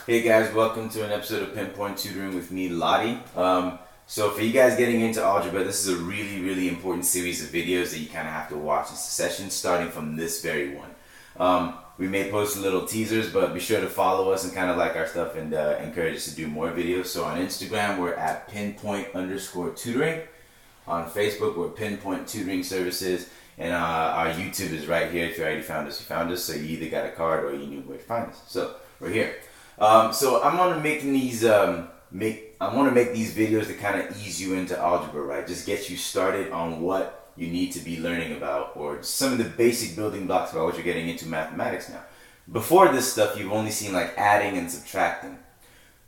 Hey guys, welcome to an episode of Pinpoint Tutoring with me, Lottie. So for you guys getting into algebra, this is a really important series of videos that you kind of have to watch in succession, starting from this very one. We may post little teasers, but be sure to follow us and kind of like our stuff and encourage us to do more videos. So on Instagram, we're at Pinpoint_tutoring. On Facebook, we're Pinpoint Tutoring Services. And our YouTube is right here. If you already found us, you found us. So you either got a card or you knew where to find us. So we're here. So I'm gonna make these videos to kind of ease you into algebra, right? Just get you started on what you need to be learning about, or some of the basic building blocks about what you're getting into mathematics now. Before this stuff, you've only seen like adding and subtracting.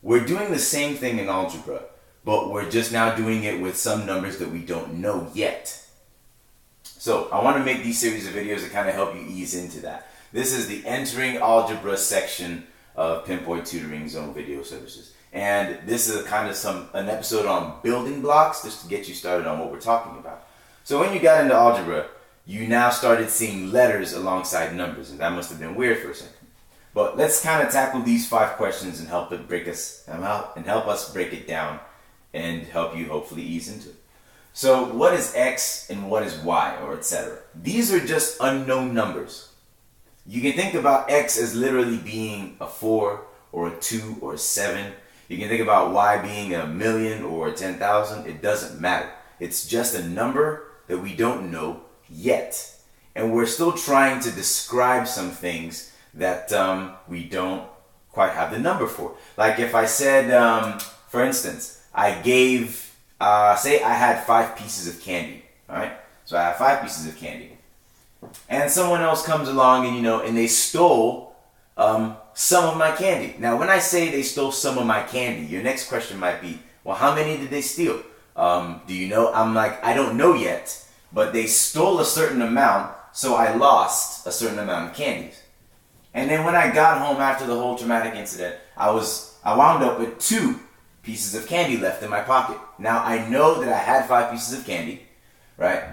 We're doing the same thing in algebra, but we're just now doing it with some numbers that we don't know yet. So I want to make these series of videos to kind of help you ease into that. This is the entering algebra section of Pinpoint Tutoring's own video services. And this is an episode on building blocks, just to get you started on what we're talking about. So when you got into algebra, you now started seeing letters alongside numbers, and that must have been weird for a second. But let's kind of tackle these 5 questions and help us break it down and help you hopefully ease into it. So what is x and what is y, or etc.? These are just unknown numbers. You can think about x as literally being a 4 or a 2 or a 7. You can think about y being a million or 10,000. It doesn't matter. It's just a number that we don't know yet. And we're still trying to describe some things that we don't quite have the number for. Like if I said, for instance, I gave, say I had 5 pieces of candy. All right? So I have 5 pieces of candy. And someone else comes along and they stole some of my candy. Now, when I say they stole some of my candy, your next question might be, well, how many did they steal? Do you know? I'm like, I don't know yet, but they stole a certain amount, so I lost a certain amount of candies. And then when I got home after the whole traumatic incident, I wound up with 2 pieces of candy left in my pocket. Now, I know that I had 5 pieces of candy, right?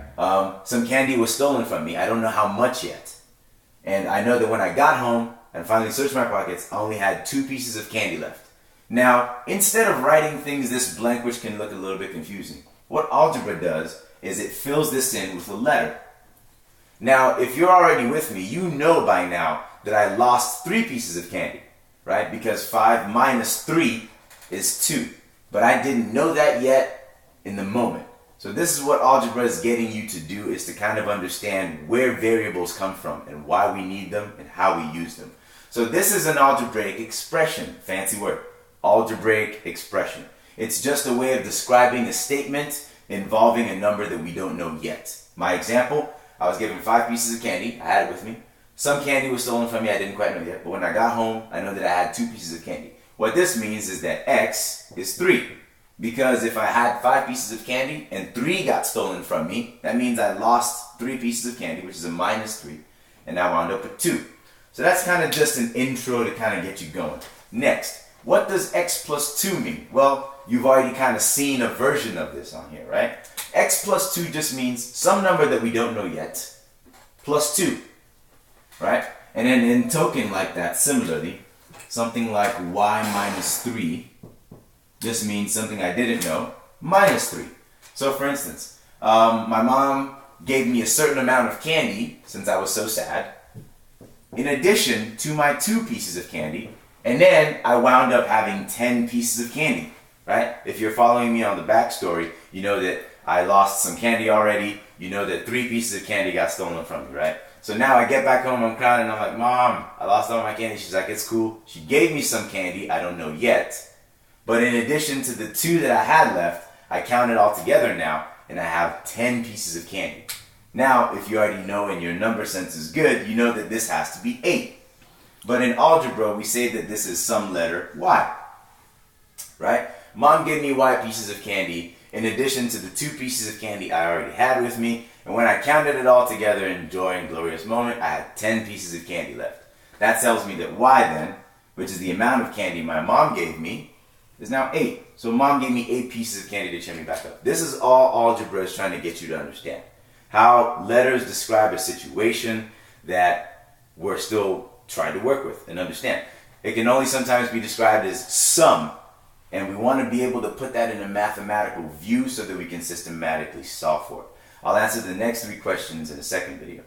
Some candy was stolen from me. I don't know how much yet. And I know that when I got home and finally searched my pockets, I only had 2 pieces of candy left. Now, instead of writing things this blank, which can look a little bit confusing, what algebra does is it fills this in with a letter. Now, if you're already with me, you know by now that I lost 3 pieces of candy, right? Because 5 minus 3 is 2. But I didn't know that yet in the moment. So this is what algebra is getting you to do, is to kind of understand where variables come from and why we need them and how we use them. So this is an algebraic expression, fancy word, algebraic expression. It's just a way of describing a statement involving a number that we don't know yet. My example, I was given 5 pieces of candy, I had it with me. Some candy was stolen from me, I didn't quite know yet, but when I got home, I know that I had 2 pieces of candy. What this means is that x is 3. Because if I had 5 pieces of candy and 3 got stolen from me, that means I lost 3 pieces of candy, which is a minus 3, and I wound up with 2. So that's kind of just an intro to kind of get you going. Next, what does x plus 2 mean? Well, you've already kind of seen a version of this on here, right? X plus 2 just means some number that we don't know yet, plus 2, right? And then in token like that, similarly, something like y minus 3 just means something I didn't know, minus 3. So for instance, my mom gave me a certain amount of candy since I was so sad, in addition to my 2 pieces of candy, and then I wound up having 10 pieces of candy, right? If you're following me on the backstory, you know that I lost some candy already, you know that 3 pieces of candy got stolen from me, right? So now I get back home, I'm crying, and I'm like, Mom, I lost all my candy. She's like, it's cool. She gave me some candy, I don't know yet. But in addition to the 2 that I had left, I counted all together now, and I have 10 pieces of candy. Now, if you already know and your number sense is good, you know that this has to be 8. But in algebra, we say that this is some letter y, right? Mom gave me y pieces of candy, in addition to the 2 pieces of candy I already had with me, and when I counted it all together in joy and glorious moment, I had 10 pieces of candy left. That tells me that y then, which is the amount of candy my mom gave me, is now 8. So mom gave me 8 pieces of candy to cheer me back up. This is all algebra is trying to get you to understand. How letters describe a situation that we're still trying to work with and understand. It can only sometimes be described as sum, and we want to be able to put that in a mathematical view so that we can systematically solve for it. I'll answer the next 3 questions in a second video.